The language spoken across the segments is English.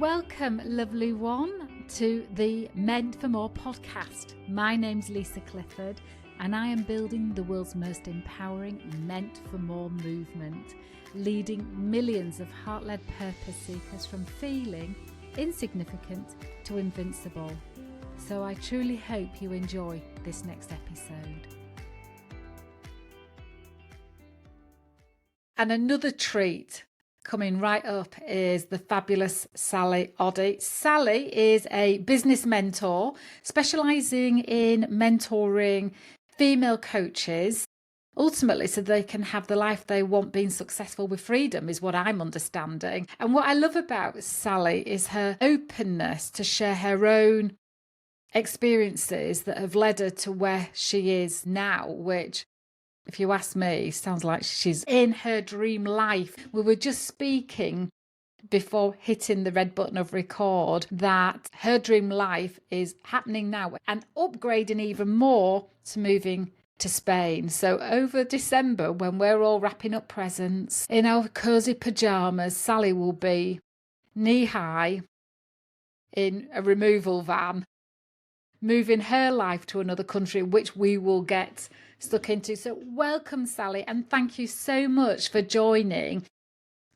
Welcome, lovely one, to the Meant for More podcast. My name's Lisa Clifford, and I am building the world's most empowering Meant for More movement, leading millions of heart-led purpose seekers from feeling insignificant to invincible. So I truly hope you enjoy this next episode. And another treat coming right up is the fabulous Sally Oddy. Sally is a business mentor specialising in mentoring female coaches, ultimately so they can have the life they want, being successful with freedom, is what I'm understanding. And what I love about Sally is her openness to share her own experiences that have led her to where she is now, which, if you ask me, sounds like she's in her dream life. We were just speaking before hitting the red button of record that her dream life is happening now and upgrading even more to moving to Spain. So over December, when we're all wrapping up presents in our cosy pajamas, Sally will be knee-high in a removal van, moving her life to another country, which we will get stuck into. So welcome, Sally, and thank you so much for joining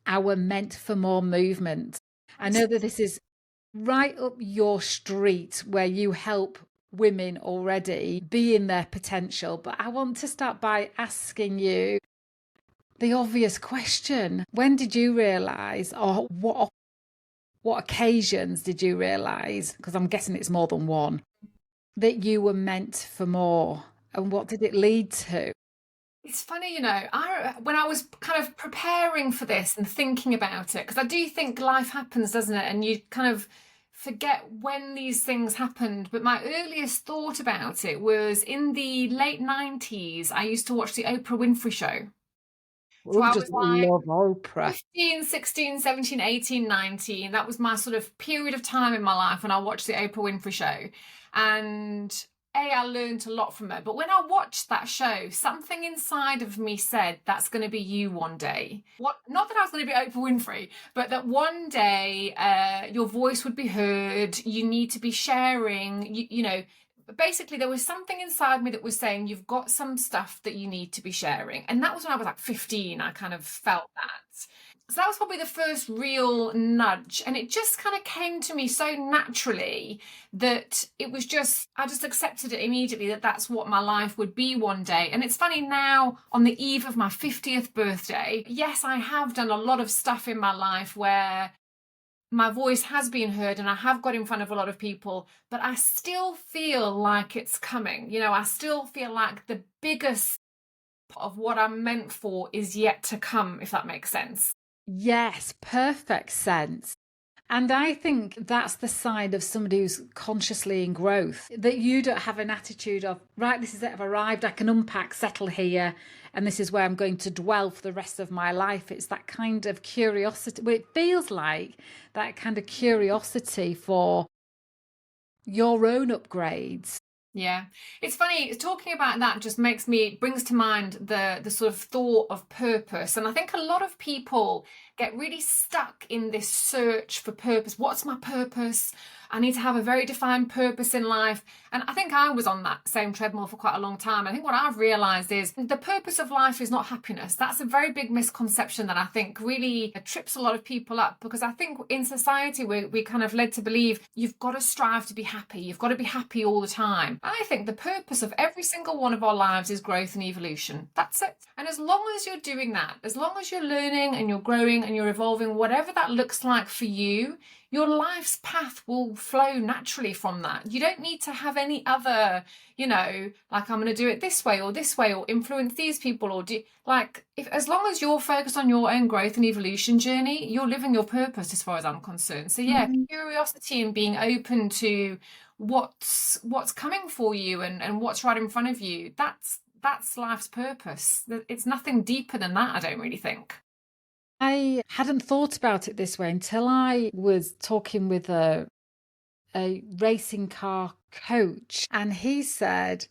our Meant for More movement. I know that this is right up your street, where you help women already be in their potential, but I want to start by asking you the obvious question. When did you realise, or what occasions did you realise, because I'm guessing it's more than one, that you were meant for more? And what did it lead to? It's funny, when I was kind of preparing for this and thinking about it, because I do think life happens, doesn't it? And you kind of forget when these things happened. But my earliest thought about it was in the late 90s, I used to watch the Oprah Winfrey Show. So I just love Oprah. 15, 16, 17, 18, 19. That was my sort of period of time in my life when I watched the Oprah Winfrey Show. And I learned a lot from her. But when I watched that show, something inside of me said, that's going to be you one day. Not that I was going to be Oprah Winfrey, but that one day your voice would be heard. You need to be sharing, basically there was something inside me that was saying, you've got some stuff that you need to be sharing. And that was when I was like 15. I kind of felt that. So that was probably the first real nudge. And it just kind of came to me so naturally that I just accepted it immediately, that that's what my life would be one day. And it's funny now, on the eve of my 50th birthday, yes, I have done a lot of stuff in my life where my voice has been heard and I have got in front of a lot of people, but I still feel like it's coming. I still feel like the biggest of what I'm meant for is yet to come, if that makes sense. Yes, perfect sense. And I think that's the side of somebody who's consciously in growth, that you don't have an attitude of, right, this is it, I've arrived, I can unpack, settle here, and this is where I'm going to dwell for the rest of my life. It's that kind of curiosity. Well, it feels like that kind of curiosity for your own upgrades. Yeah, it's funny, talking about that just brings to mind the sort of thought of purpose. And I think a lot of people get really stuck in this search for purpose. What's my purpose? I need to have a very defined purpose in life. And I think I was on that same treadmill for quite a long time. I think what I've realised is the purpose of life is not happiness. That's a very big misconception that I think really trips a lot of people up, because I think in society we kind of led to believe you've got to strive to be happy. You've got to be happy all the time. I think the purpose of every single one of our lives is growth and evolution. That's it. And as long as you're doing that, as long as you're learning and you're growing and you're evolving, whatever that looks like for you, your life's path will flow naturally from that. You don't need to have any other, like I'm going to do it this way or influence these people or as long as you're focused on your own growth and evolution journey, you're living your purpose as far as I'm concerned. So yeah, curiosity and being open to what's coming for you and what's right in front of you. That's life's purpose. It's nothing deeper than that, I don't really think. I hadn't thought about it this way until I was talking with a racing car coach, and he said,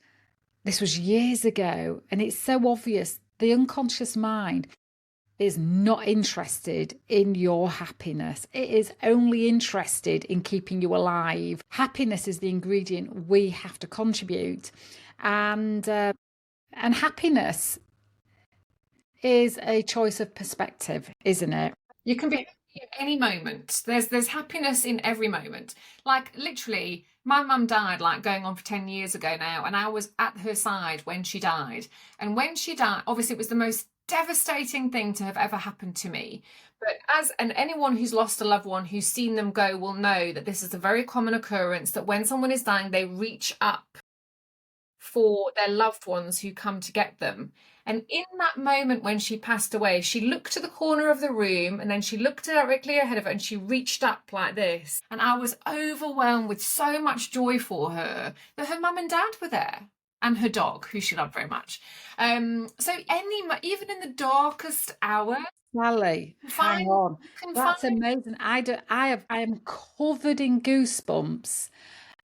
this was years ago, and it's so obvious, the unconscious mind is not interested in your happiness. It is only interested in keeping you alive. Happiness is the ingredient we have to contribute. And happiness is a choice of perspective, isn't it? You can be happy at any moment. There's happiness in every moment. Like literally, my mum died like going on for 10 years ago now, and I was at her side when she died. And when she died, obviously it was the most devastating thing to have ever happened to me. But anyone who's lost a loved one, who's seen them go, will know that this is a very common occurrence, that when someone is dying, they reach up for their loved ones who come to get them. And in that moment when she passed away, she looked to the corner of the room, and then she looked directly ahead of her, and she reached up like this. And I was overwhelmed with so much joy for her that her mum and dad were there, and her dog, who she loved very much. So even in the darkest hour, Sally, hang on. That's amazing. I am covered in goosebumps.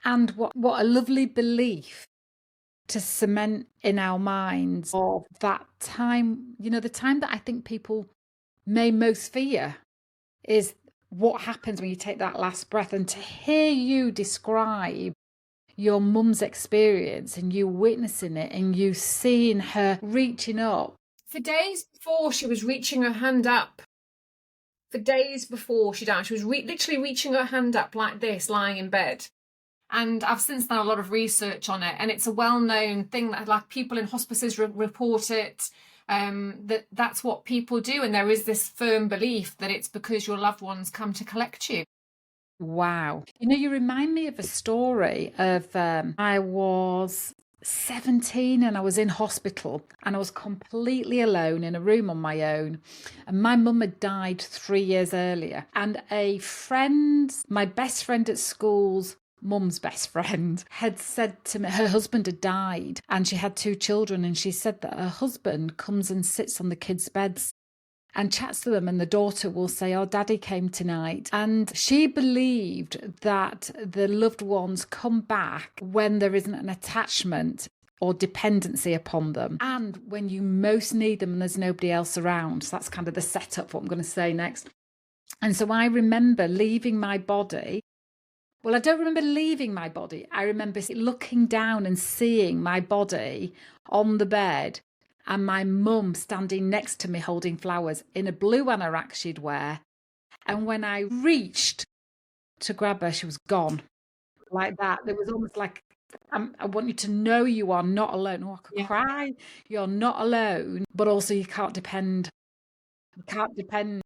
And what a lovely belief to cement in our minds of that time. You know, the time that I think people may most fear is what happens when you take that last breath. And to hear you describe your mum's experience and you witnessing it and you seeing her reaching up. For days before she was reaching her hand up, for days before she died, she was literally reaching her hand up like this, lying in bed. And I've since done a lot of research on it, and it's a well-known thing that like people in hospices report it, that's what people do. And there is this firm belief that it's because your loved ones come to collect you. Wow. You know, you remind me of a story of I was 17 and I was in hospital and I was completely alone in a room on my own. And my mum had died 3 years earlier. And a friend, my best friend at school's mum's best friend, had said to me, her husband had died and she had 2 children. And she said that her husband comes and sits on the kids' beds and chats to them, and the daughter will say, "Oh, daddy came tonight." And she believed that the loved ones come back when there isn't an attachment or dependency upon them, and when you most need them and there's nobody else around. So that's kind of the setup for what I'm going to say next. And so I remember leaving my body. Well, I don't remember leaving my body. I remember looking down and seeing my body on the bed, and my mum standing next to me holding flowers in a blue anorak she'd wear. And when I reached to grab her, she was gone. Like that. There was almost like, I want you to know you are not alone. Oh, I could cry. You're not alone. But also you can't depend. You can't depend.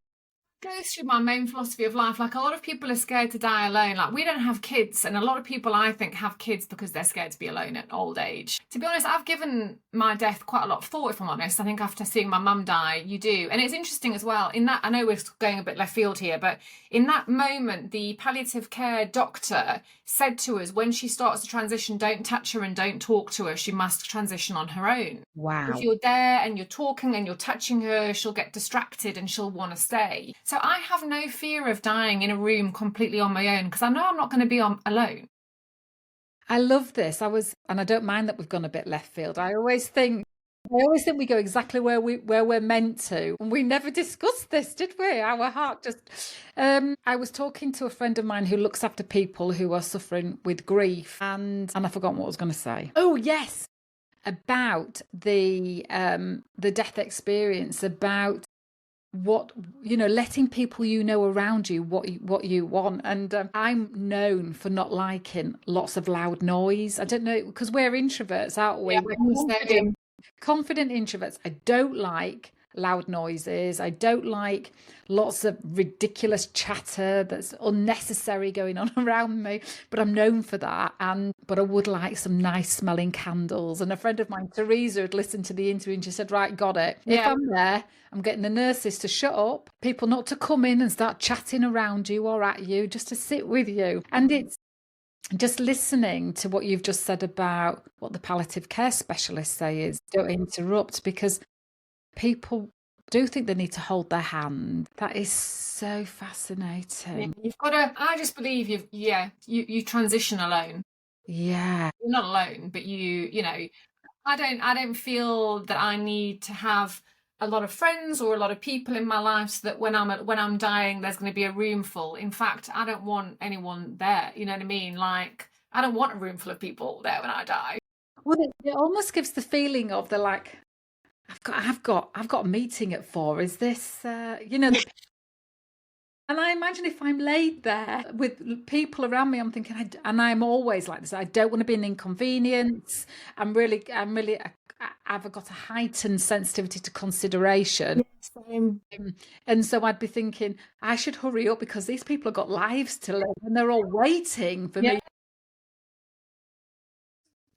Goes through my main philosophy of life. Like, a lot of people are scared to die alone. Like, we don't have kids, and a lot of people, I think, have kids because they're scared to be alone at old age. To be honest, I've given my death quite a lot of thought, if I'm honest. I think after seeing my mum die, you do. And it's interesting as well, in that, I know we're going a bit left field here, but in that moment, the palliative care doctor said to us, when she starts to transition, don't touch her and don't talk to her. She must transition on her own. Wow. If you're there and you're talking and you're touching her, she'll get distracted and she'll want to stay. So I have no fear of dying in a room completely on my own, because I know I'm not going to be alone. I love this. And I don't mind that we've gone a bit left field. I always think we go exactly where we're meant to. And we never discussed this, did we? Our heart just... I was talking to a friend of mine who looks after people who are suffering with grief. And I forgot what I was going to say. Oh, yes. About the death experience, about what, letting people around you what you want. And I'm known for not liking lots of loud noise. I don't know, because we're introverts, aren't we? Yeah, we're confident introverts. I don't like loud noises. I don't like lots of ridiculous chatter that's unnecessary going on around me, but I'm known for that. But I would like some nice smelling candles. And a friend of mine, Teresa, had listened to the interview and she said, right, got it. If I'm there, I'm getting the nurses to shut up, people not to come in and start chatting around you or at you, just to sit with you. And it's just listening to what you've just said about what the palliative care specialists say is don't interrupt, because people do think they need to hold their hand. That is so fascinating. Yeah, you've got to, I just believe you transition alone. Yeah. You're not alone, but I don't feel that I need to have a lot of friends or a lot of people in my life so that when I'm dying, there's going to be a room full. In fact, I don't want anyone there. You know what I mean? Like, I don't want a room full of people there when I die. Well, it almost gives the feeling of the like, I've got a meeting at 4. Is this, and I imagine if I'm laid there with people around me, I'm thinking, and I'm always like this. I don't want to be an inconvenience. I've got a heightened sensitivity to consideration. Same. And so I'd be thinking, I should hurry up because these people have got lives to live and they're all waiting for me.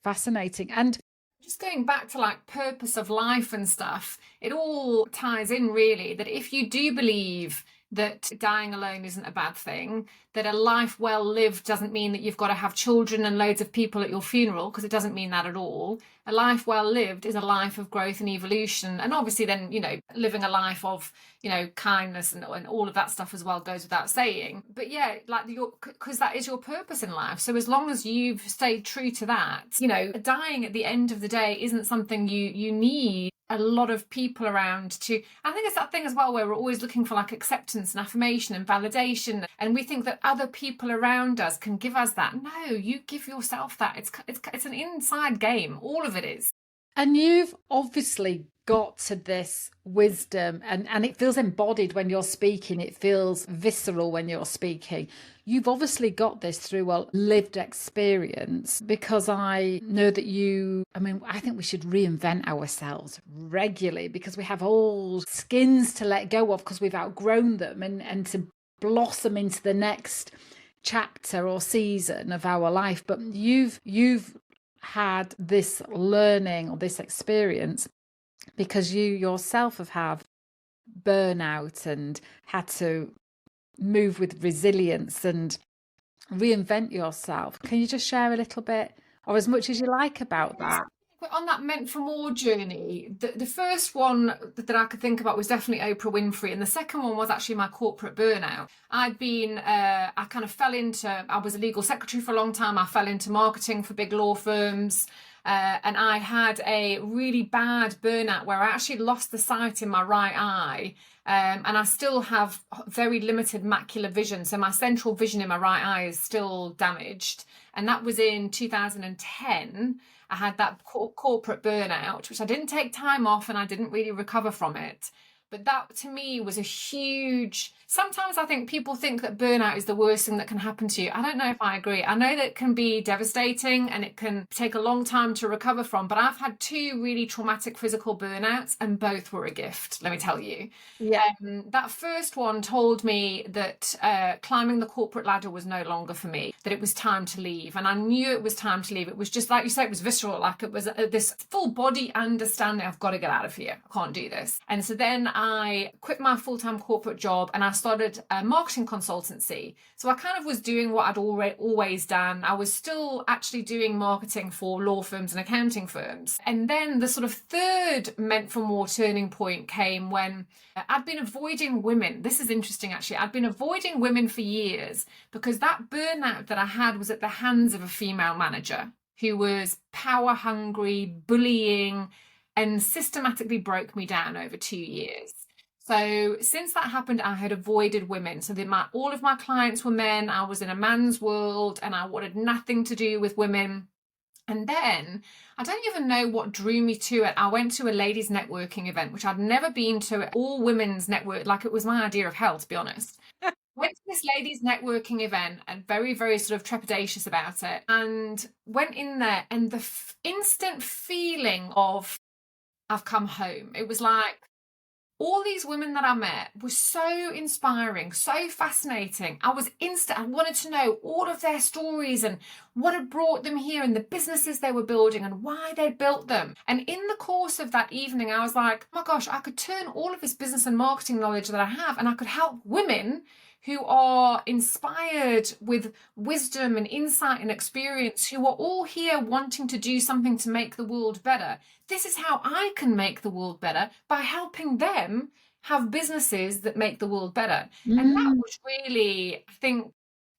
Fascinating. And just going back to like purpose of life and stuff, it all ties in really that if you do believe that dying alone isn't a bad thing, that a life well lived doesn't mean that you've got to have children and loads of people at your funeral, because it doesn't mean that at all. A life well lived is a life of growth and evolution. And obviously then, living a life of, kindness and all of that stuff as well goes without saying. But yeah, like because that is your purpose in life. So as long as you've stayed true to that, dying at the end of the day isn't something you need a lot of people around to. I think it's that thing as well where we're always looking for like acceptance and affirmation and validation, and we think that other people around us can give us that. No, you give yourself that. It's an inside game. All of it is. And you've obviously got to this wisdom, and it feels embodied when you're speaking. It feels visceral when you're speaking. You've obviously got this through a lived experience, because I know that I think we should reinvent ourselves regularly because we have old skins to let go of because we've outgrown them, and to blossom into the next chapter or season of our life. But you've had this learning or this experience because you yourself have had burnout and had to move with resilience and reinvent yourself. Can you just share a little bit, or as much as you like, about that? On that Meant for More journey, the first one that I could think about was definitely Oprah Winfrey, and the second one was actually my corporate burnout. I was a legal secretary for a long time. I fell into marketing for big law firms, and I had a really bad burnout where I actually lost the sight in my right eye, and I still have very limited macular vision, so my central vision in my right eye is still damaged, and that was in 2010. I had that corporate burnout, which I didn't take time off and I didn't really recover from it. But that to me was a huge... Sometimes I think people think that burnout is the worst thing that can happen to you. I don't know if I agree. I know that it can be devastating and it can take a long time to recover from, but I've had 2 really traumatic physical burnouts and both were a gift, let me tell you. Yeah. That first one told me that climbing the corporate ladder was no longer for me, that it was time to leave. And I knew it was time to leave. It was just like you say, it was visceral, like it was this full body understanding, I've got to get out of here. I can't do this. And so then I quit my full-time corporate job and I started a marketing consultancy. So I kind of was doing what I'd always done. I was still actually doing marketing for law firms and accounting firms. And then the sort of third Meant for More turning point came when I'd been avoiding women. This is interesting, actually. I'd been avoiding women for years because that burnout that I had was at the hands of a female manager who was power hungry, bullying, and systematically broke me down over 2 years. So since that happened, I had avoided women. So all of my clients were men. I was in a man's world and I wanted nothing to do with women. And then I don't even know what drew me to it. I went to a ladies networking event, which I'd never been to, all women's network. Like it was my idea of hell, to be honest. Went to this ladies networking event and very, very sort of trepidatious about it, and went in there and the instant feeling of I've come home. It was like all these women that I met were so inspiring, so fascinating. I wanted to know all of their stories and what had brought them here and the businesses they were building and why they built them. And in the course of that evening, I was like, oh my gosh, I could turn all of this business and marketing knowledge that I have and I could help women who are inspired with wisdom and insight and experience, who are all here wanting to do something to make the world better. This is how I can make the world better, by helping them have businesses that make the world better. And that was really, I think,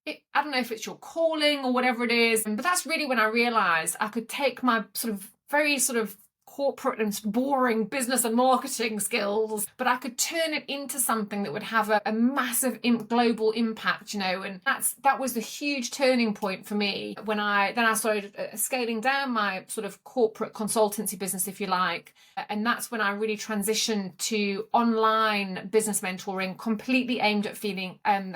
I don't know if it's your calling or whatever it is, but that's really when I realised I could take my sort of very sort of corporate and boring business and marketing skills, but I could turn it into something that would have a massive global impact, and that was the huge turning point for me when I started scaling down my sort of corporate consultancy business, if you like. And that's when I really transitioned to online business mentoring, completely aimed at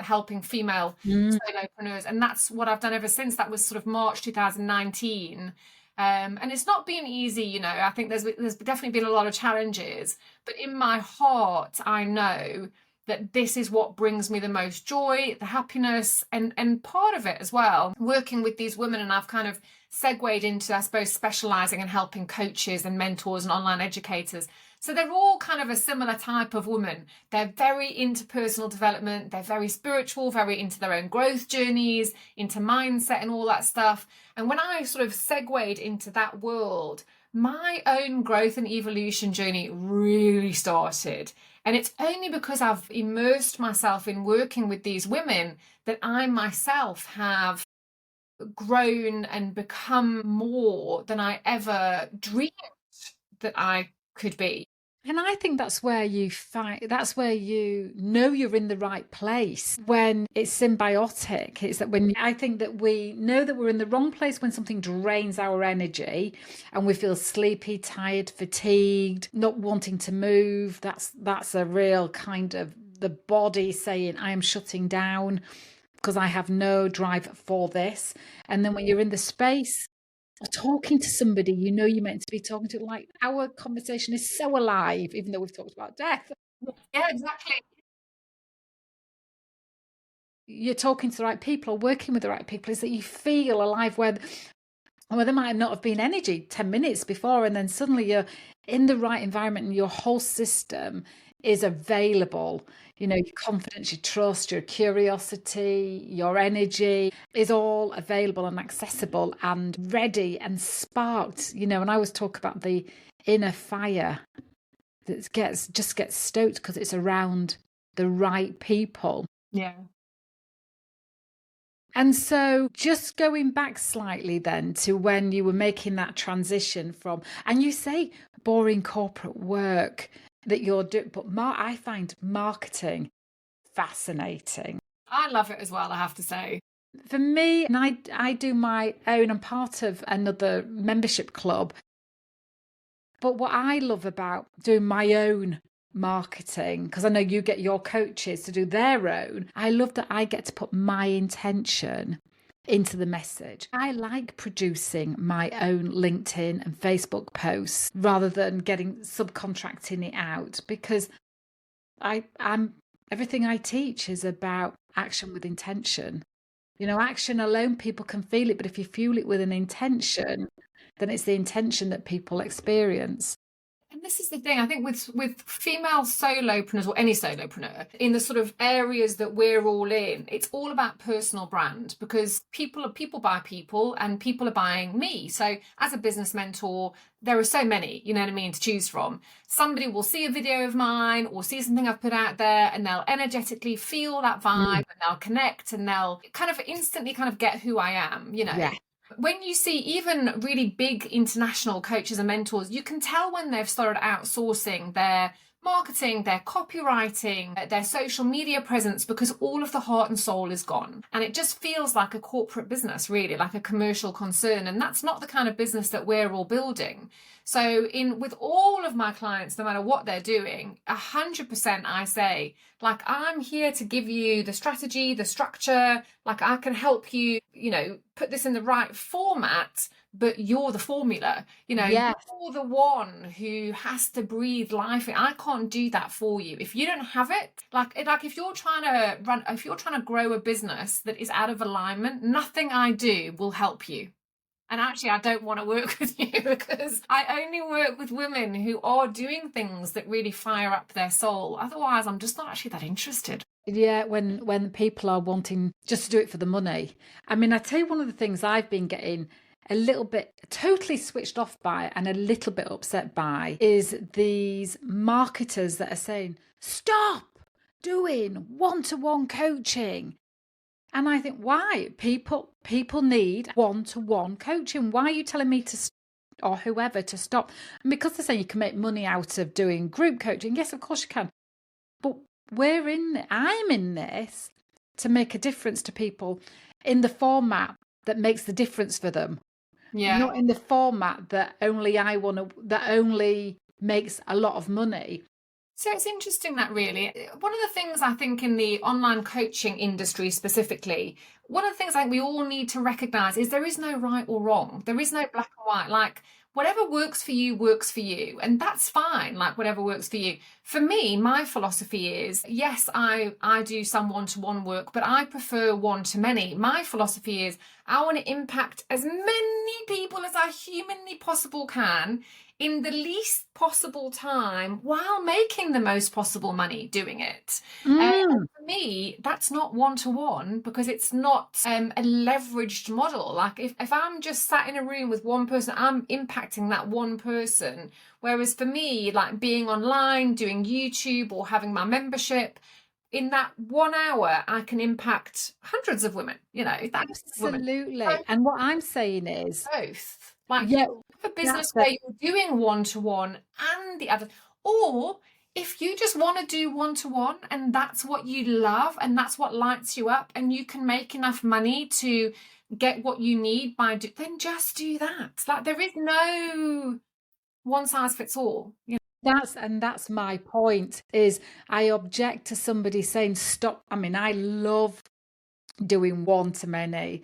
helping female solopreneurs. And that's what I've done ever since. That was sort of March 2019. And it's not been easy, I think there's definitely been a lot of challenges, but in my heart, I know that this is what brings me the most joy, the happiness, and part of it as well, working with these women. And I've kind of segued into, I suppose, specialising and helping coaches and mentors and online educators. So they're all kind of a similar type of woman. They're very into personal development. They're very spiritual, very into their own growth journeys, into mindset and all that stuff. And when I sort of segued into that world, my own growth and evolution journey really started. And it's only because I've immersed myself in working with these women that I myself have grown and become more than I ever dreamed that I could be. And I think that's where you know you're in the right place, when it's symbiotic. It's that when I think that we know that we're in the wrong place when something drains our energy and we feel sleepy, tired, fatigued, not wanting to move. That's a real kind of the body saying, I am shutting down because I have no drive for this. And then when you're in the space or talking to somebody you're meant to be talking to, like our conversation is so alive, even though we've talked about death. Yeah, exactly. You're talking to the right people or working with the right people, is that you feel alive, where there might not have been energy 10 minutes before, and then suddenly you're in the right environment and your whole system is available. Your confidence, your trust, your curiosity, your energy is all available and accessible and ready and sparked. And I always talk about the inner fire that just gets stoked because it's around the right people. Yeah. And so just going back slightly then to when you were making that transition from, and you say boring corporate work that you're doing, but I find marketing fascinating. I love it as well, I have to say. For me, and I do my own, I'm part of another membership club. But what I love about doing my own marketing, because I know you get your coaches to do their own, I love that I get to put my intention into the message. I like producing my own LinkedIn and Facebook posts rather than subcontracting it out, because I'm everything I teach is about action with intention. Action alone, people can feel it, but if you fuel it with an intention, then it's the intention that people experience. And this is the thing, I think with female solopreneurs, or any solopreneur, in the sort of areas that we're all in, it's all about personal brand, because people buy people and people are buying me. So as a business mentor, there are so many, to choose from. Somebody will see a video of mine or see something I've put out there, and they'll energetically feel that vibe, and they'll connect, and they'll kind of instantly kind of get who I am, Yeah. When you see even really big international coaches and mentors, you can tell when they've started outsourcing their marketing, their copywriting, their social media presence, because all of the heart and soul is gone. And it just feels like a corporate business, really, like a commercial concern. And that's not the kind of business that we're all building. So with all of my clients, no matter what they're doing, 100% I say, like, I'm here to give you the strategy, the structure, like I can help you, put this in the right format, but you're the formula, Yes. You're the one who has to breathe life in. I can't do that for you. If you don't have it, like if you're trying to grow a business that is out of alignment, nothing I do will help you. And actually, I don't want to work with you, because I only work with women who are doing things that really fire up their soul. Otherwise, I'm just not actually that interested. Yeah, when people are wanting just to do it for the money. I mean, I tell you, one of the things I've been getting a little bit totally switched off by and a little bit upset by is these marketers that are saying, stop doing one-to-one coaching. And I think, why? People need one-to-one coaching. Why are you telling me to or whoever to stop. And because they're saying you can make money out of doing group coaching, yes, of course you can. But I'm in this to make a difference to people in the format that makes the difference for them. Yeah. Not in the format that only makes a lot of money. So it's interesting that really, one of the things I think in the online coaching industry specifically, one of the things I think we all need to recognize is there is no right or wrong. There is no black and white. Like whatever works for you works for you. And that's fine. Like whatever works for you. For me, my philosophy is, yes, I do some one-to-one work, but I prefer one-to-many. My philosophy is I want to impact as many people as I humanly possible can in the least possible time while making the most possible money doing it. And for me, that's not one-to-one because it's not a leveraged model. Like if I'm just sat in a room with one person, I'm impacting that one person. Whereas for me, like being online, doing YouTube or having my membership, in that 1 hour, I can impact hundreds of women, Absolutely. Women. And what I'm saying is both. Like yeah, you have a business where you're doing one-to-one and the other, or if you just want to do one-to-one and that's what you love and that's what lights you up and you can make enough money to get what you need then just do that. Like there is no one size fits all. That's my point, is I object to somebody saying stop. I mean, I love doing one-to-many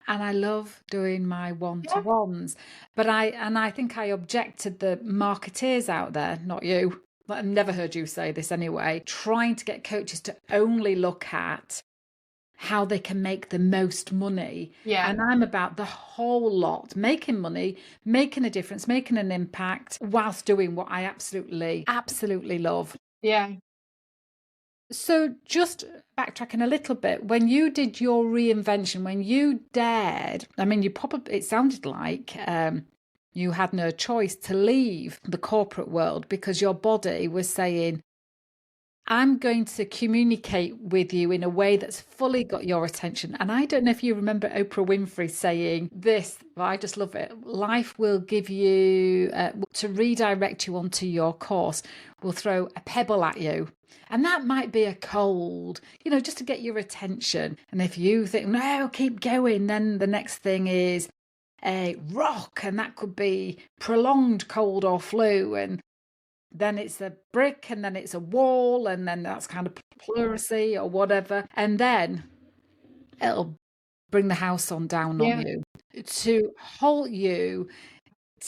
and I love doing my one-to-ones, but I think I object to the marketeers out there, not you. I've never heard you say this anyway, trying to get coaches to only look at how they can make the most money. Yeah. And I'm about the whole lot, making money, making a difference, making an impact whilst doing what I absolutely love. Yeah. So just backtracking a little bit, when you did your reinvention, when you dared, I mean, it sounded like you had no choice to leave the corporate world because your body was saying, I'm going to communicate with you in a way that's fully got your attention. And I don't know if you remember Oprah Winfrey saying this, but I just love it. Life will give you, to redirect you onto your course, will throw a pebble at you. And that might be a cold, just to get your attention. And if you think, no, keep going, then the next thing is a rock. And that could be prolonged cold or flu. And then it's a brick, and then it's a wall, and then that's kind of pleurisy or whatever. And then it'll bring the house down on you, to halt you,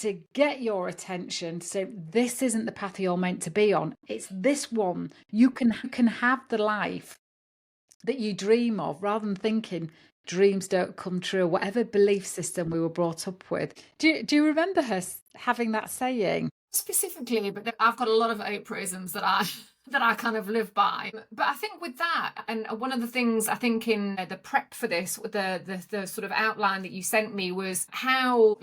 to get your attention, to say, this isn't the path you're meant to be on. It's this one. You can have the life that you dream of, rather than thinking dreams don't come true, whatever belief system we were brought up with. Do you remember her having that saying? Specifically, but I've got a lot of Oprahisms that I kind of live by. But I think with that, and one of the things I think in the prep for this, the sort of outline that you sent me, was how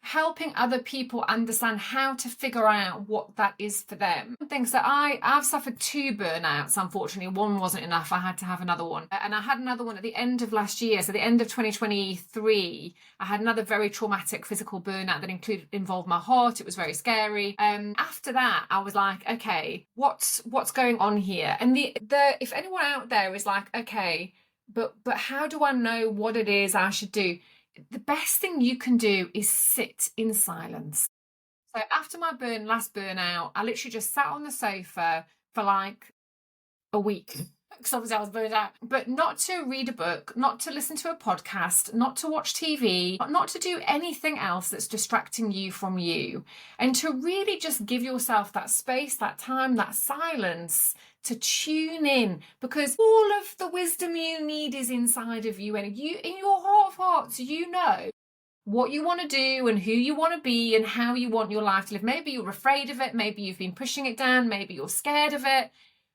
helping other people understand how to figure out what that is for them. Things that I've suffered 2 burnouts, unfortunately. One wasn't enough. I had to have another one. And I had another one at the end of last year. So the end of 2023, I had another very traumatic physical burnout that involved my heart. It was very scary. After that, I was like, okay, what's going on here? And if anyone out there is like, okay, but how do I know what it is I should do? The best thing you can do is sit in silence. So after my last burnout, I literally just sat on the sofa for like a week, because obviously I was burned out, but not to read a book, not to listen to a podcast, not to watch TV, not to do anything else that's distracting you from you, and to really just give yourself that space, that time, that silence to tune in, because all of the wisdom you need is inside of you, and you, in your heart of hearts, you know what you want to do and who you want to be and how you want your life to live. Maybe you're afraid of it, maybe you've been pushing it down, maybe you're scared of it.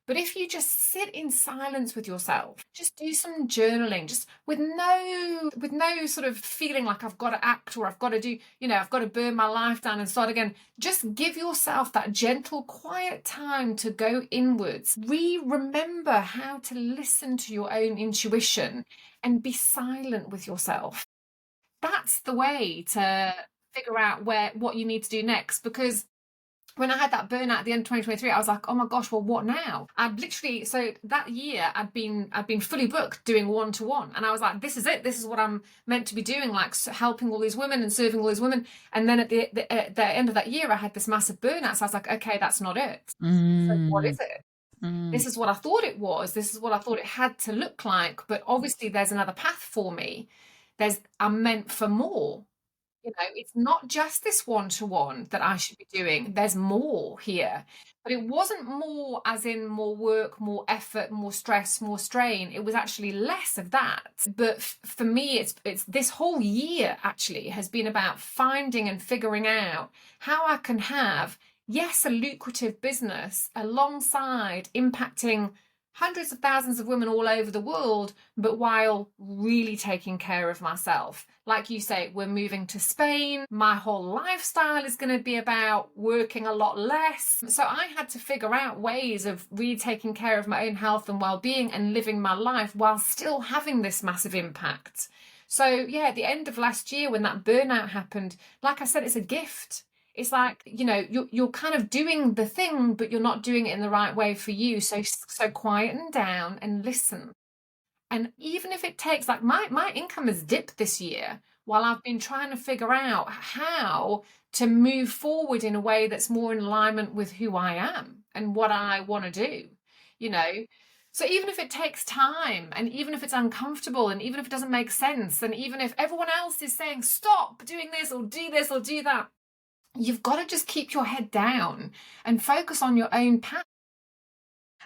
But if you just sit in silence with yourself, just do some journaling, just with no sort of feeling like I've got to act or I've got to do, I've got to burn my life down and start again. Just give yourself that gentle, quiet time to go inwards. Remember how to listen to your own intuition and be silent with yourself. That's the way to figure out what you need to do next. Because when I had that burnout at the end of 2023, I was like, oh my gosh, well, what now? I'd literally, so that year I'd been fully booked doing one-to-one. And I was like, this is it. This is what I'm meant to be doing, like helping all these women and serving all these women. And then at the end of that year, I had this massive burnout. So I was like, okay, that's not it. So what is it? This is what I thought it was. This is what I thought it had to look like. But obviously there's another path for me. I'm meant for more. It's not just this one-to-one that I should be doing. There's more here. But it wasn't more as in more work, more effort, more stress, more strain. It was actually less of that. But for me, it's this whole year actually has been about finding and figuring out how I can have, yes, a lucrative business alongside impacting hundreds of thousands of women all over the world, but while really taking care of myself. Like you say, we're moving to Spain. My whole lifestyle is going to be about working a lot less. So I had to figure out ways of really taking care of my own health and well-being and living my life while still having this massive impact. So yeah, at the end of last year when that burnout happened, like I said, it's a gift. It's like, you're kind of doing the thing, but you're not doing it in the right way for you. So quieten down and listen. And even if it takes, like my income has dipped this year while I've been trying to figure out how to move forward in a way that's more in alignment with who I am and what I want to do, So even if it takes time, and even if it's uncomfortable, and even if it doesn't make sense, and even if everyone else is saying, stop doing this or do that, you've got to just keep your head down and focus on your own path.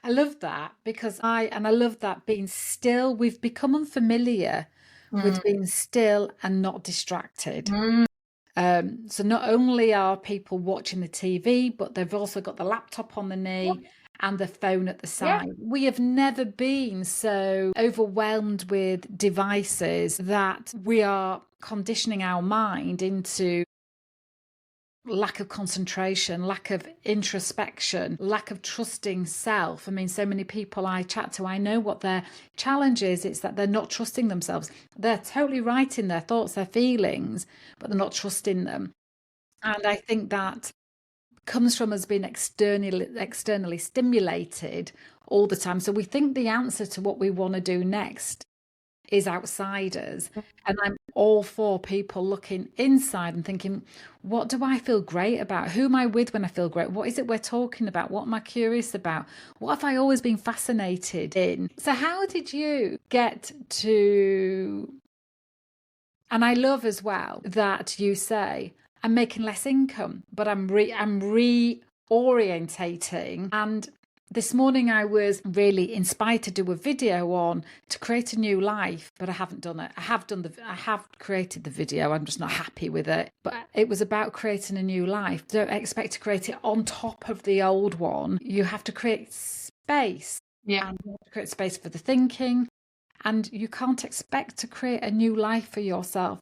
I love that because I love that being still. We've become unfamiliar with being still and not distracted. So not only are people watching the TV, but they've also got the laptop on the knee and the phone at the side. We have never been so overwhelmed with devices that we are conditioning our mind into lack of concentration, lack of introspection, lack of trusting self. I mean, so many people I chat to, I know what their challenge is. It's that they're not trusting themselves. They're totally right in their thoughts, their feelings, but they're not trusting them. And I think that comes from us being externally stimulated all the time. So we think the answer to what we want to do next is outsiders. And I'm all for people looking inside and thinking, what do I feel great about? Who am I with when I feel great? What is it we're talking about? What am I curious about? What have I always been fascinated in? So how did you get to... And I love as well that you say, I'm making less income, but I'm reorientating. And this morning I was really inspired to do a video on to create a new life, but I haven't done it. I have created the video. I'm just not happy with it. But it was about creating a new life. Don't expect to create it on top of the old one. You have to create space. Yeah. And you have to create space for the thinking. And you can't expect to create a new life for yourself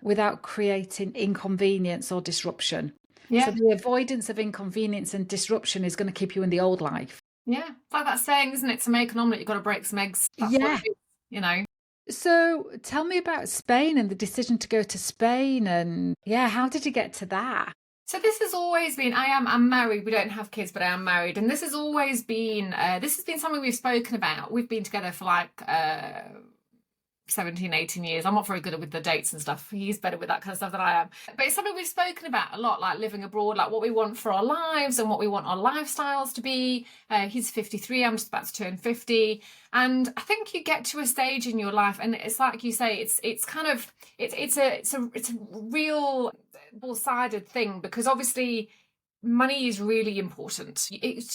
without creating inconvenience or disruption. Yeah. So the avoidance of inconvenience and disruption is going to keep you in the old life. Yeah. It's like that saying, isn't it? To make an omelette, you've got to break some eggs. That's what it is, So tell me about Spain and the decision to go to Spain. And how did you get to that? So this has always been, I'm married. We don't have kids, but I am married. And this has always been, this has been something we've spoken about. We've been together for like 17, 18 years. I'm not very good with the dates and stuff. He's better with that kind of stuff than I am. But it's something we've spoken about a lot, like living abroad, like what we want for our lives and what we want our lifestyles to be. He's 53, I'm just about to turn 50. And I think you get to a stage in your life, and it's like you say, it's a real double-sided thing, because obviously money is really important.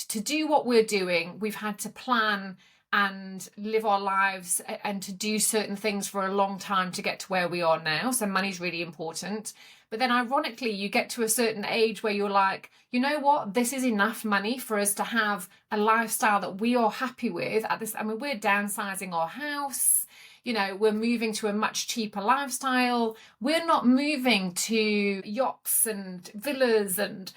To do what we're doing, we've had to plan and live our lives and to do certain things for a long time to get to where we are now. So money's really important. But then ironically, you get to a certain age where you're like, you know what, this is enough money for us to have a lifestyle that we are happy with at this. I mean, we're downsizing our house. We're moving to a much cheaper lifestyle. We're not moving to yachts and villas and,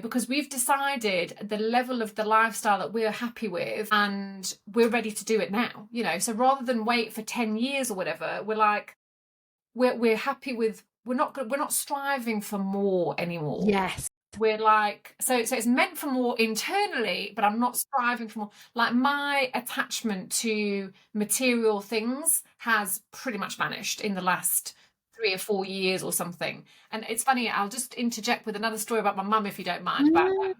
because we've decided the level of the lifestyle that we're happy with and we're ready to do it now, So rather than wait for 10 years or whatever, we're like, we're happy with we're not striving for more anymore. Yes. We're like, so it's meant for more internally, but I'm not striving for more. Like, my attachment to material things has pretty much vanished in the last 3 or 4 years or something. And it's funny, I'll just interject with another story about my mum, if you don't mind, about that.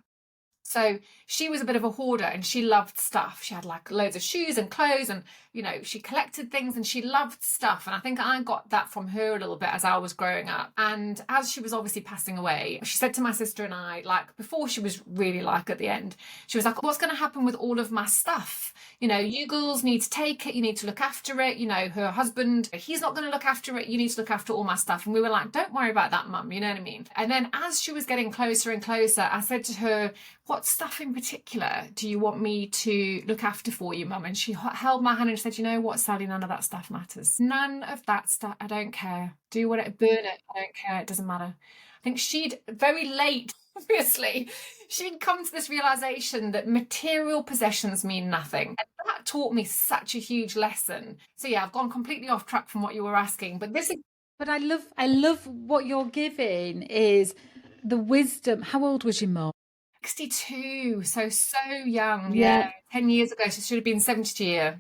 So she was a bit of a hoarder and she loved stuff. She had like loads of shoes and clothes and, you know, she collected things and she loved stuff. And I think I got that from her a little bit as I was growing up. And as she was obviously passing away, she said to my sister and I, like, before she was really like at the end, she was like, what's going to happen with all of my stuff? You know, you girls need to take it. You need to look after it. You know, her husband, he's not going to look after it. You need to look after all my stuff. And we were like, don't worry about that, mum. You know what I mean? And then as she was getting closer and closer, I said to her, what stuff in particular do you want me to look after for you, mum? And she held my hand and said, you know what, Sally, none of that stuff matters. None of that stuff. I don't care. Do what it, burn it. I don't care. It doesn't matter. I think she'd, very late, obviously, she'd come to this realization that material possessions mean nothing. And that taught me such a huge lesson. So yeah, I've gone completely off track from what you were asking, but this is. But I love what you're giving is the wisdom. How old was your mum? 62, so young. Yeah, 10 years ago, she should have been 70 year.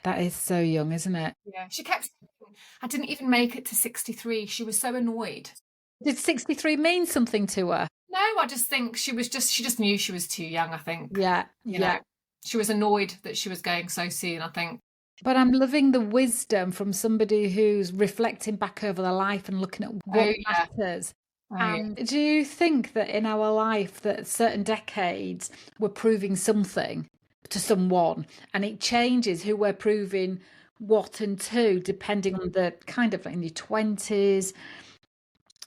That is so young, isn't it? Yeah, she kept saying, I didn't even make it to 63. She was so annoyed. Did 63 mean something to her? No, I just think she just knew she was too young, I think. Yeah, you know, she was annoyed that she was going so soon, I think. But I'm loving the wisdom from somebody who's reflecting back over their life and looking at what matters. And do you think that in our life that certain decades we're proving something to someone and it changes who we're proving what and to depending on the kind of in your 20s?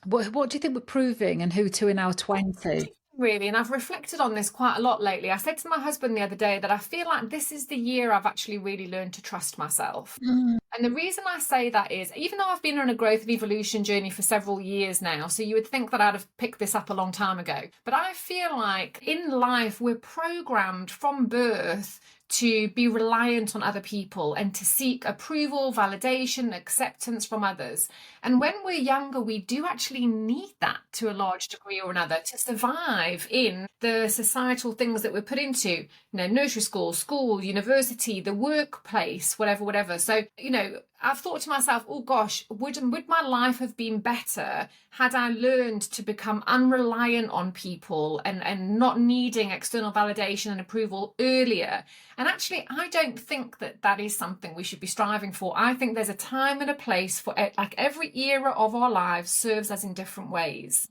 What do you think we're proving and who to in our 20s? Really, and I've reflected on this quite a lot lately. I said to my husband the other day that I feel like this is the year I've actually really learned to trust myself. And the reason I say that is, even though I've been on a growth and evolution journey for several years now, so you would think that I'd have picked this up a long time ago, but I feel like in life we're programmed from birth to be reliant on other people and to seek approval, validation, acceptance from others. And when we're younger, we do actually need that to a large degree or another to survive in the societal things that we're put into, you know, nursery school, university, the workplace, whatever. So, you know, I've thought to myself, oh gosh, would my life have been better had I learned to become unreliant on people and not needing external validation and approval earlier? And actually, I don't think that is something we should be striving for. I think there's a time and a place for it. Like, every era of our lives serves us in different ways.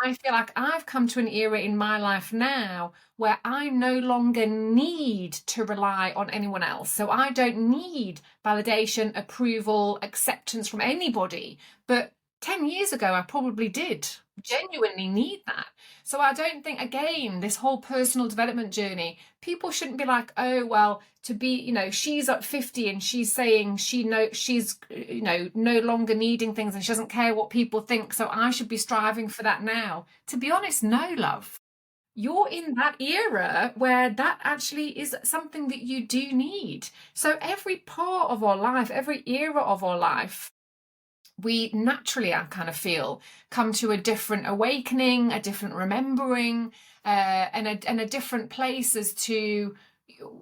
And I feel like I've come to an era in my life now where I no longer need to rely on anyone else. So I don't need validation, approval, acceptance from anybody. But 10 years ago, I probably did genuinely need that. So I don't think, again, this whole personal development journey, people shouldn't be like, oh, well, to be, you know, she's at 50 and she's saying she's, you know, no longer needing things and she doesn't care what people think. So I should be striving for that now. To be honest, no, love. You're in that era where that actually is something that you do need. So every part of our life, every era of our life, we naturally, I kind of feel, come to a different awakening, a different remembering, and a different place as to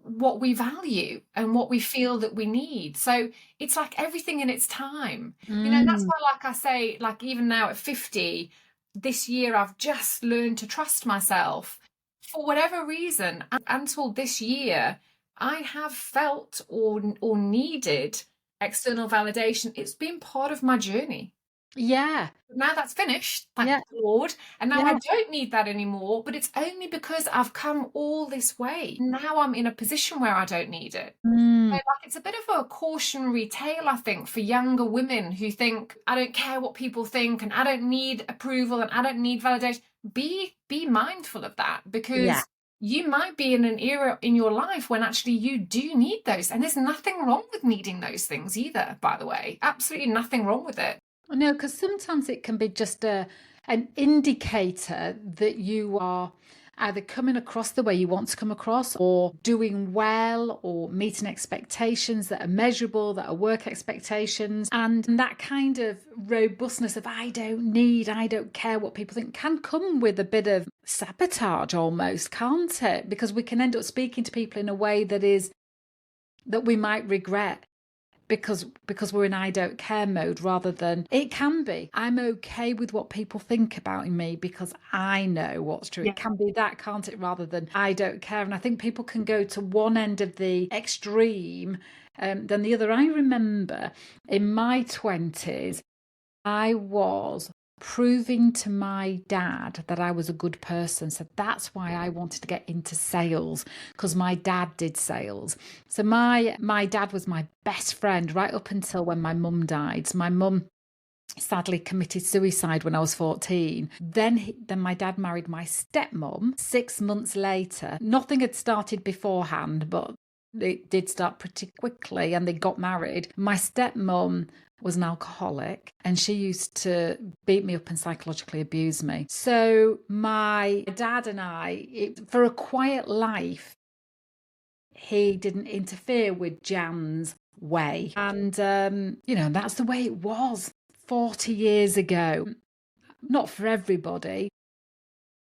what we value and what we feel that we need. So it's like everything in its time. You know, that's why, like I say, like even now at 50, this year I've just learned to trust myself. For whatever reason, until this year, I have felt or needed external validation. It's been part of my journey. Yeah. Now that's finished, thank the Lord. And now I don't need that anymore, but it's only because I've come all this way. Now I'm in a position where I don't need it. So, like, it's a bit of a cautionary tale, I think, for younger women who think, I don't care what people think and I don't need approval and I don't need validation. Be mindful of that, because you might be in an era in your life when actually you do need those. And there's nothing wrong with needing those things either, by the way. Absolutely nothing wrong with it. No, because sometimes it can be just an indicator that you are either coming across the way you want to come across, or doing well, or meeting expectations that are measurable, that are work expectations. And that kind of robustness of I don't care what people think can come with a bit of sabotage almost, can't it? Because we can end up speaking to people in a way that we might regret, because we're in I don't care mode, rather than it can be I'm okay with what people think about me because I know what's true. It can be that, can't it, rather than I don't care. And I think people can go to one end of the extreme than the other. I remember in my 20s, I was proving to my dad that I was a good person. So that's why I wanted to get into sales, because my dad did sales. So my dad was my best friend right up until when my mum died. So my mum sadly committed suicide when I was 14. Then my dad married my stepmom 6 months later. Nothing had started beforehand, but it did start pretty quickly, and they got married. My stepmom was an alcoholic, and she used to beat me up and psychologically abuse me. So my dad and I, for a quiet life, he didn't interfere with Jan's way. And, that's the way it was 40 years ago. Not for everybody.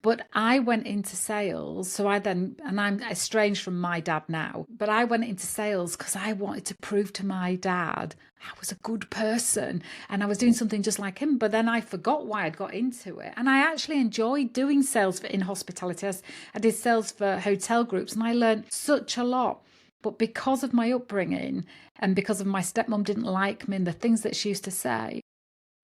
But I went into sales. So and I'm estranged from my dad now, but I went into sales because I wanted to prove to my dad I was a good person and I was doing something just like him. But then I forgot why I'd got into it. And I actually enjoyed doing sales in hospitality. I did sales for hotel groups, and I learned such a lot. But because of my upbringing and because of my stepmom didn't like me and the things that she used to say,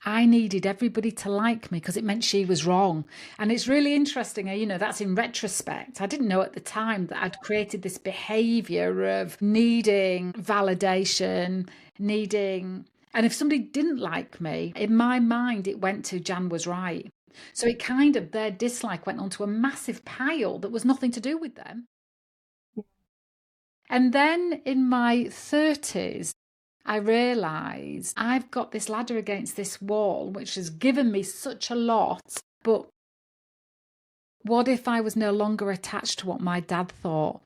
I needed everybody to like me because it meant she was wrong. And it's really interesting, that's in retrospect. I didn't know at the time that I'd created this behavior of needing validation, and if somebody didn't like me, in my mind, it went to Jan was right. So it kind of, their dislike went onto a massive pile that was nothing to do with them. And then in my 30s, I realised I've got this ladder against this wall, which has given me such a lot. But what if I was no longer attached to what my dad thought?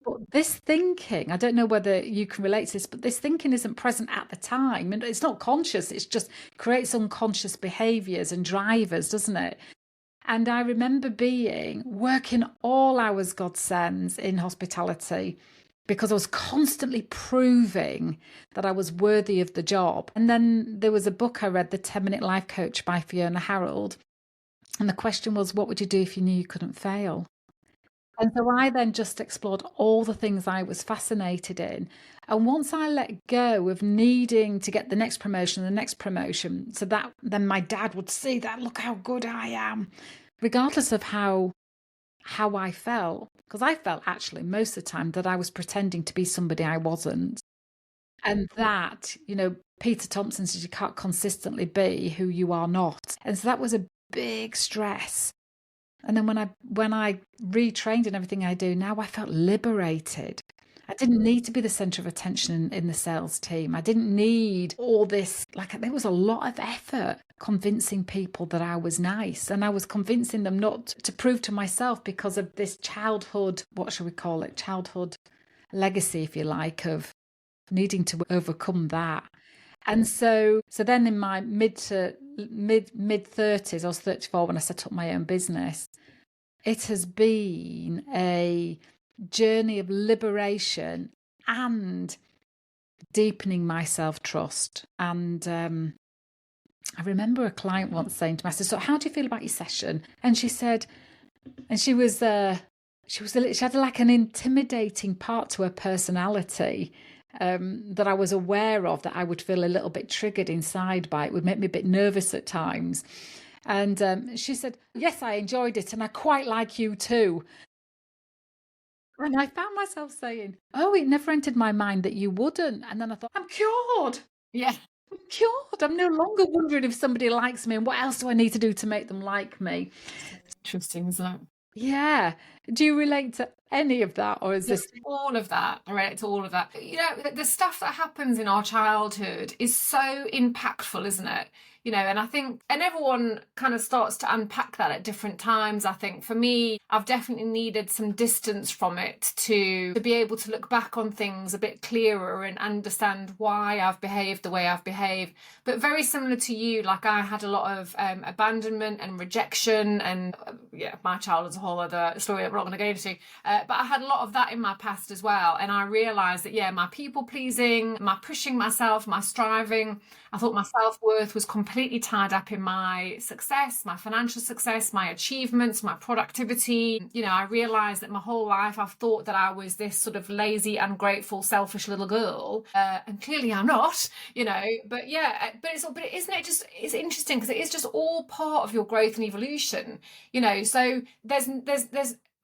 But this thinking, I don't know whether you can relate to this, but this thinking isn't present at the time. And it's not conscious. It's just creates unconscious behaviours and drivers, doesn't it? And I remember working all hours God sends in hospitality, because I was constantly proving that I was worthy of the job. And then there was a book I read, The 10-Minute Life Coach by Fiona Harold. And the question was, what would you do if you knew you couldn't fail? And so I then just explored all the things I was fascinated in. And once I let go of needing to get the next promotion, so that then my dad would see that, look how good I am, regardless of how I felt, because I felt actually most of the time that I was pretending to be somebody I wasn't. And that, Peter Thompson says you can't consistently be who you are not. And so that was a big stress. And then when I retrained in everything I do now, I felt liberated. I didn't need to be the centre of attention in the sales team. I didn't need all this. There was a lot of effort convincing people that I was nice. And I was convincing them not to prove to myself, because of this childhood, what shall we call it? Childhood legacy, if you like, of needing to overcome that. And so then in my mid 30s, I was 34 when I set up my own business. It has been a journey of liberation and deepening my self-trust. And I remember a client once saying to me, I said, so how do you feel about your session? And she said, and she had like an intimidating part to her personality that I was aware of, that I would feel a little bit triggered inside by. It would make me a bit nervous at times. And she said, yes, I enjoyed it, and I quite like you too. And I found myself saying, oh, it never entered my mind that you wouldn't. And then I thought, I'm cured. Yeah. I'm cured. I'm no longer wondering if somebody likes me and what else do I need to do to make them like me. Interesting, isn't it? Yeah. Do you relate to any of that, or is this all of that? I relate to all of that. The stuff that happens in our childhood is so impactful, isn't it? and I think, and everyone kind of starts to unpack that at different times. I think for me, I've definitely needed some distance from it to be able to look back on things a bit clearer and understand why I've behaved the way I've behaved. But very similar to you, like I had a lot of abandonment and rejection, and my childhood's a whole other story that we're not going to go into. But I had a lot of that in my past as well. And I realised that, my people pleasing, my pushing myself, my striving, I thought my self-worth was completely tied up in my success, my financial success, my achievements, my productivity. I realised that my whole life I've thought that I was this sort of lazy, ungrateful, selfish little girl. And clearly I'm not, but isn't it just, it's interesting because it is just all part of your growth and evolution, so there's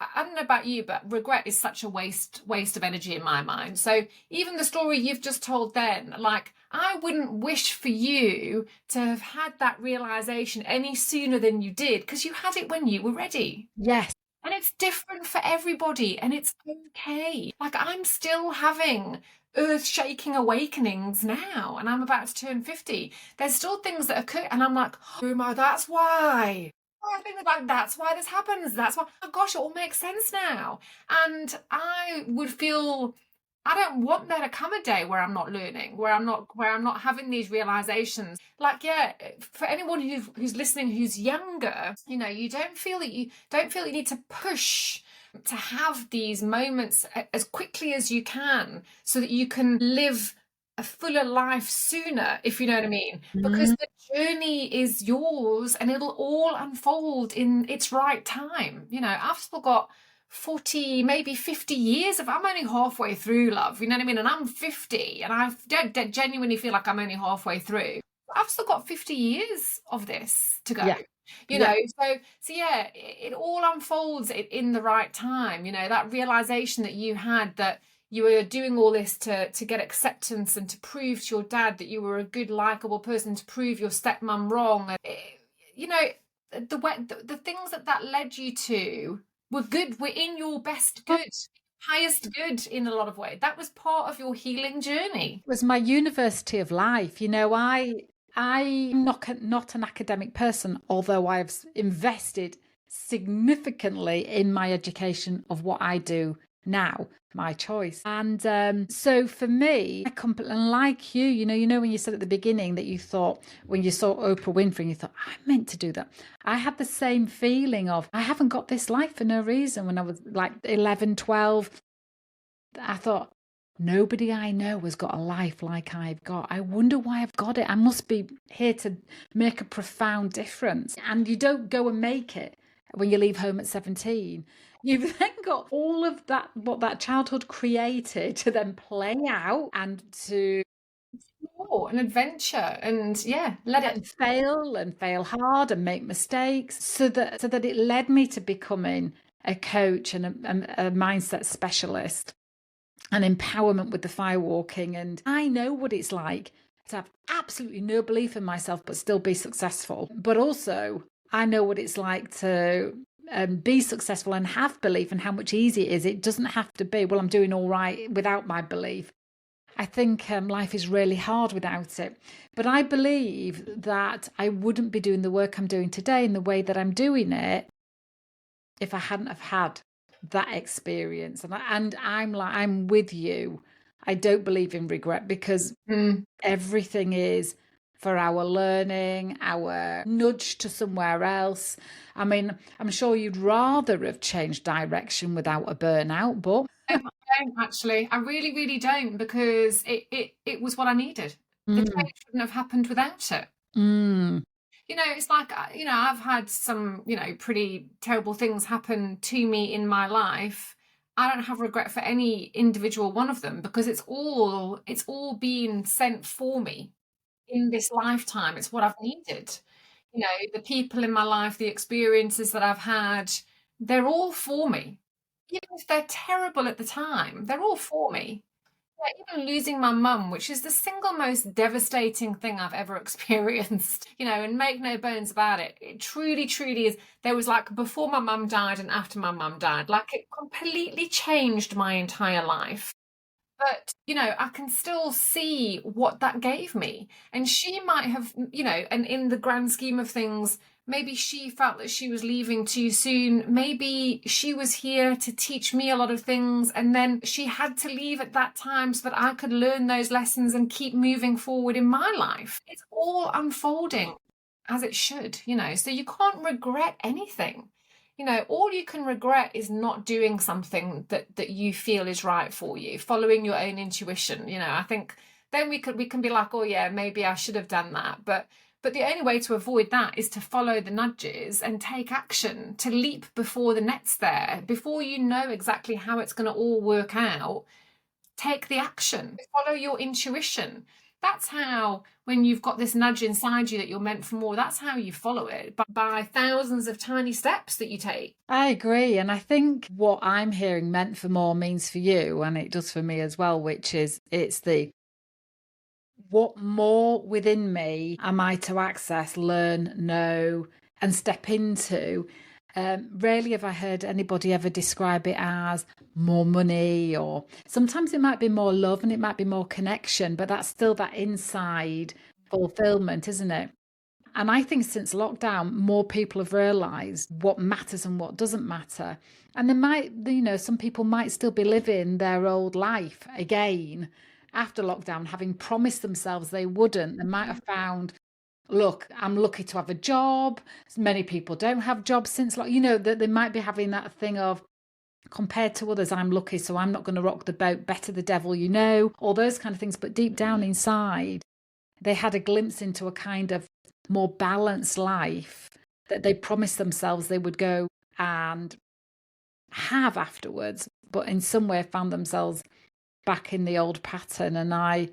I don't know about you, but regret is such a waste of energy in my mind. So even the story you've just told then, like, I wouldn't wish for you to have had that realization any sooner than you did, because you had it when you were ready. Yes. And it's different for everybody, and it's okay. Like, I'm still having earth-shaking awakenings now, and I'm about to turn 50. There's still things that occur, and I'm like, oh, that's why. I think about that's why this happens. That's why, oh gosh, it all makes sense now. And I would feel, I don't want there to come a day where I'm not learning, where I'm not having these realizations. Like, for anyone who's listening, who's younger, you don't feel that you need to push to have these moments as quickly as you can, so that you can live a fuller life sooner, if you know what I mean, because the journey is yours and it'll all unfold in its right time. I've still got 40, maybe 50 years I'm only halfway through, love, you know what I mean? And I'm 50 and I genuinely feel like I'm only halfway through. I've still got 50 years of this to go. It all unfolds in the right time. That realization that you had, that you were doing all this to get acceptance and to prove to your dad that you were a good, likable person, to prove your stepmom wrong. The things that led you to were good, were in your best good, highest good in a lot of ways. That was part of your healing journey. It was my university of life. I'm not an academic person, although I've invested significantly in my education of what I do now, my choice. And so for me, and like you, when you said at the beginning that you thought, when you saw Oprah Winfrey, you thought, I meant to do that. I had the same feeling of, I haven't got this life for no reason. When I was like 11, 12, I thought, nobody I know has got a life like I've got. I wonder why I've got it. I must be here to make a profound difference. And you don't go and make it when you leave home at 17. You've then got all of that, what that childhood created, to then play out and to explore an adventure and fail hard and make mistakes, so that it led me to becoming a coach and a mindset specialist and empowerment with the firewalking. And I know what it's like to have absolutely no belief in myself but still be successful. But also I know what it's like to be successful and have belief, and how much easier it is. It doesn't have to be, well, I'm doing all right without my belief. I think life is really hard without it. But I believe that I wouldn't be doing the work I'm doing today in the way that I'm doing it if I hadn't have had that experience. And I'm with you. I don't believe in regret, because everything is for our learning, our nudge to somewhere else. I mean, I'm sure you'd rather have changed direction without a burnout, but I don't actually. I really, really don't, because it was what I needed. The change wouldn't have happened without it. It's like, I've had some, pretty terrible things happen to me in my life. I don't have regret for any individual one of them, because it's all been sent for me in this lifetime. It's what I've needed. The people in my life, the experiences that I've had, they're all for me. Even if they're terrible at the time, they're all for me. Even losing my mum, which is the single most devastating thing I've ever experienced, and make no bones about it, it truly, truly is. There was like before my mum died and after my mum died, like it completely changed my entire life. But, I can still see what that gave me. And she might have, and in the grand scheme of things, maybe she felt that she was leaving too soon. Maybe she was here to teach me a lot of things, and then she had to leave at that time so that I could learn those lessons and keep moving forward in my life. It's all unfolding as it should, so you can't regret anything. All you can regret is not doing something that you feel is right for you, following your own intuition. I think then we can be like, oh yeah, maybe I should have done that. But the only way to avoid that is to follow the nudges and take action, to leap before the net's there. Before you know exactly how it's going to all work out, take the action, follow your intuition. That's how, when you've got this nudge inside you that you're meant for more, that's how you follow it, by thousands of tiny steps that you take. I agree. And I think what I'm hearing meant for more means for you, and it does for me as well, which is it's the what more within me am I to access, learn, know, and step into. Rarely have I heard anybody ever describe it as more money, or sometimes it might be more love and it might be more connection, but that's still that inside fulfillment, isn't it? And I think since lockdown, more people have realised what matters and what doesn't matter. And they might, some people might still be living their old life again after lockdown, having promised themselves they wouldn't. They might have found, look, I'm lucky to have a job. Many people don't have jobs since, that they might be having that thing of, compared to others, I'm lucky, so I'm not going to rock the boat. Better the devil, all those kind of things. But deep down inside, they had a glimpse into a kind of more balanced life that they promised themselves they would go and have afterwards, but in some way found themselves back in the old pattern. And I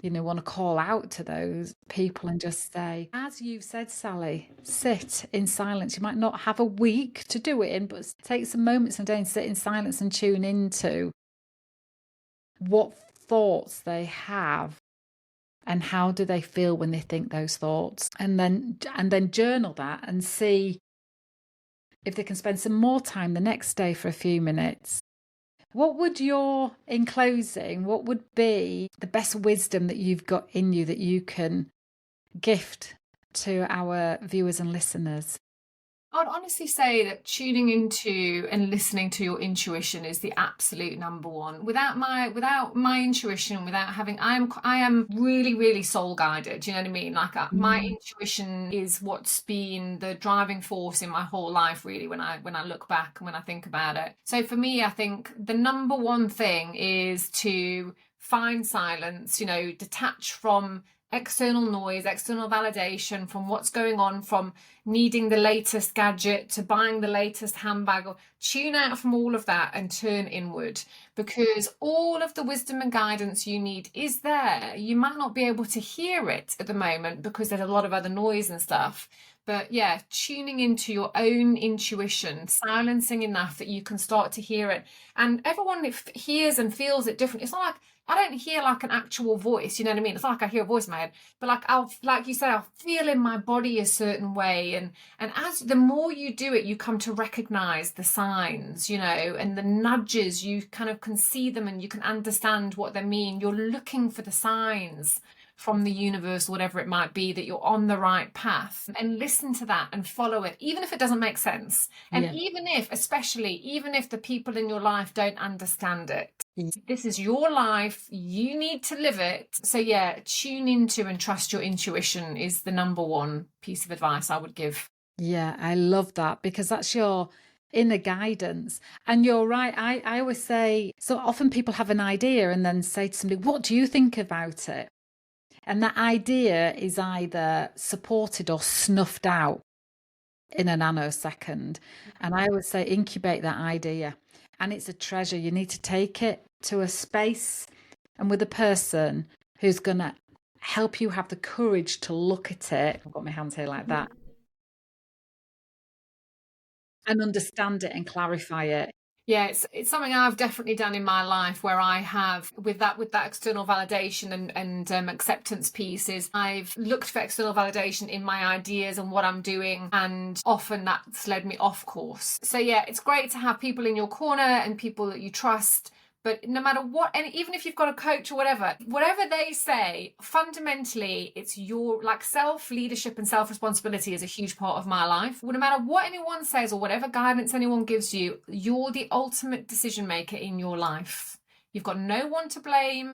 want to call out to those people and just say, as you've said, Sally, sit in silence. You might not have a week to do it in, but take some moments a day and sit in silence and tune into what thoughts they have and how do they feel when they think those thoughts, and then journal that and see if they can spend some more time the next day for a few minutes. What would in closing, what would be the best wisdom that you've got in you that you can gift to our viewers and listeners? I'd honestly say that tuning into and listening to your intuition is the absolute number one. Without my intuition, without having, I am really, really soul guided. You know what I mean? Like my intuition is what's been the driving force in my whole life, really, when I look back and when I think about it. So for me, I think the number one thing is to find silence, detach from external noise, external validation, from what's going on, from needing the latest gadget to buying the latest handbag, or tune out from all of that and turn inward, because all of the wisdom and guidance you need is there. You might not be able to hear it at the moment because there's a lot of other noise and stuff. But yeah, tuning into your own intuition, silencing enough that you can start to hear it. And everyone hears and feels it different. It's not like I don't hear like an actual voice, you know what I mean? It's not like I hear a voice in my head, but like you say, I'll feel in my body a certain way. And as the more you do it, you come to recognize the signs, and the nudges, you kind of can see them and you can understand what they mean. You're looking for the signs from the universe, whatever it might be, that you're on the right path, and listen to that and follow it, even if it doesn't make sense. And even if the people in your life don't understand it. This is your life. You need to live it. So yeah, tune into and trust your intuition is the number one piece of advice I would give. Yeah, I love that, because that's your inner guidance. And you're right. I always say, so often people have an idea and then say to somebody, what do you think about it? And that idea is either supported or snuffed out in a nanosecond. And I would say incubate that idea. And it's a treasure. You need to take it to a space and with a person who's going to help you have the courage to look at it. I've got my hands here like that. And understand it and clarify it. Yeah, it's something I've definitely done in my life, where I have, with that external validation and acceptance pieces, I've looked for external validation in my ideas and what I'm doing, and often that's led me off course. So yeah, it's great to have people in your corner and people that you trust, But no matter what, and even if you've got a coach or whatever they say, fundamentally, it's your, like, self-leadership and self-responsibility is a huge part of my life. No matter what anyone says or whatever guidance anyone gives you, you're the ultimate decision maker in your life. You've got no one to blame.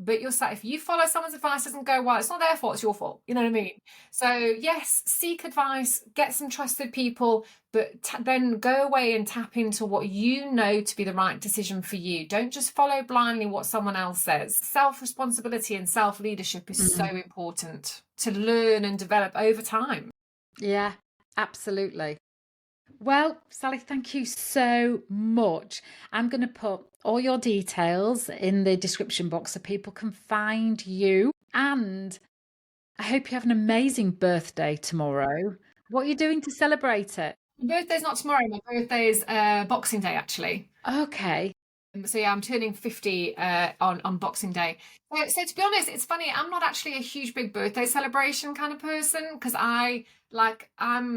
But if you follow someone's advice, doesn't go well, it's not their fault, it's your fault. You know what I mean? So yes, seek advice, get some trusted people, but then go away and tap into what you know to be the right decision for you. Don't just follow blindly what someone else says. Self-responsibility and self-leadership is so important to learn and develop over time. Yeah, absolutely. Well, Sally, thank you so much. I'm going to put all your details in the description box so people can find you. And I hope you have an amazing birthday tomorrow. What are you doing to celebrate it? My birthday's not tomorrow. My birthday's Boxing Day, actually. Okay. So yeah, I'm turning 50 on Boxing Day. So to be honest, it's funny. I'm not actually a huge big birthday celebration kind of person because I'm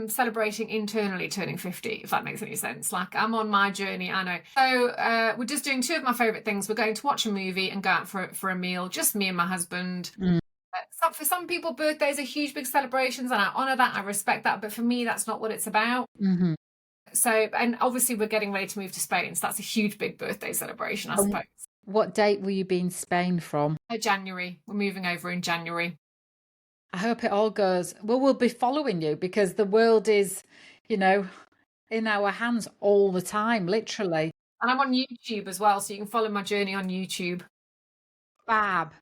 celebrating internally turning 50, if that makes any sense. Like, I'm on my journey, I know. So we're just doing two of my favorite things. We're going to watch a movie and go out for a meal, just me and my husband. For some people, birthdays are huge, big celebrations, and I honor that. I respect that. But for me, that's not what it's about. Mm-hmm. So, and obviously we're getting ready to move to Spain. So that's a huge, big birthday celebration, I suppose. What date will you be in Spain from? January. We're moving over in January. I hope it all goes well. We'll be following you because the world is, in our hands all the time, literally. And I'm on YouTube as well, so you can follow my journey on YouTube. Fab.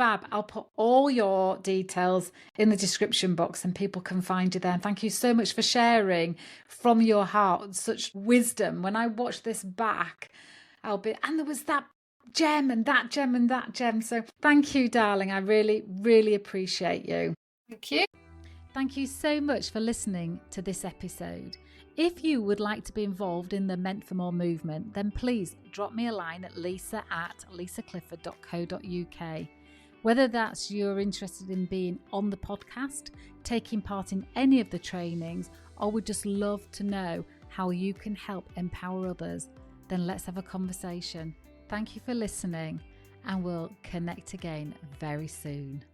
I'll put all your details in the description box and people can find you there. And thank you so much for sharing from your heart such wisdom. When I watch this back, and there was that gem and that gem and that gem. So thank you, darling. I really, really appreciate you. Thank you. Thank you so much for listening to this episode. If you would like to be involved in the Meant for More movement, then please drop me a line at lisa@lisaclifford.co.uk. Whether that's you're interested in being on the podcast, taking part in any of the trainings, or would just love to know how you can help empower others, then let's have a conversation. Thank you for listening, and we'll connect again very soon.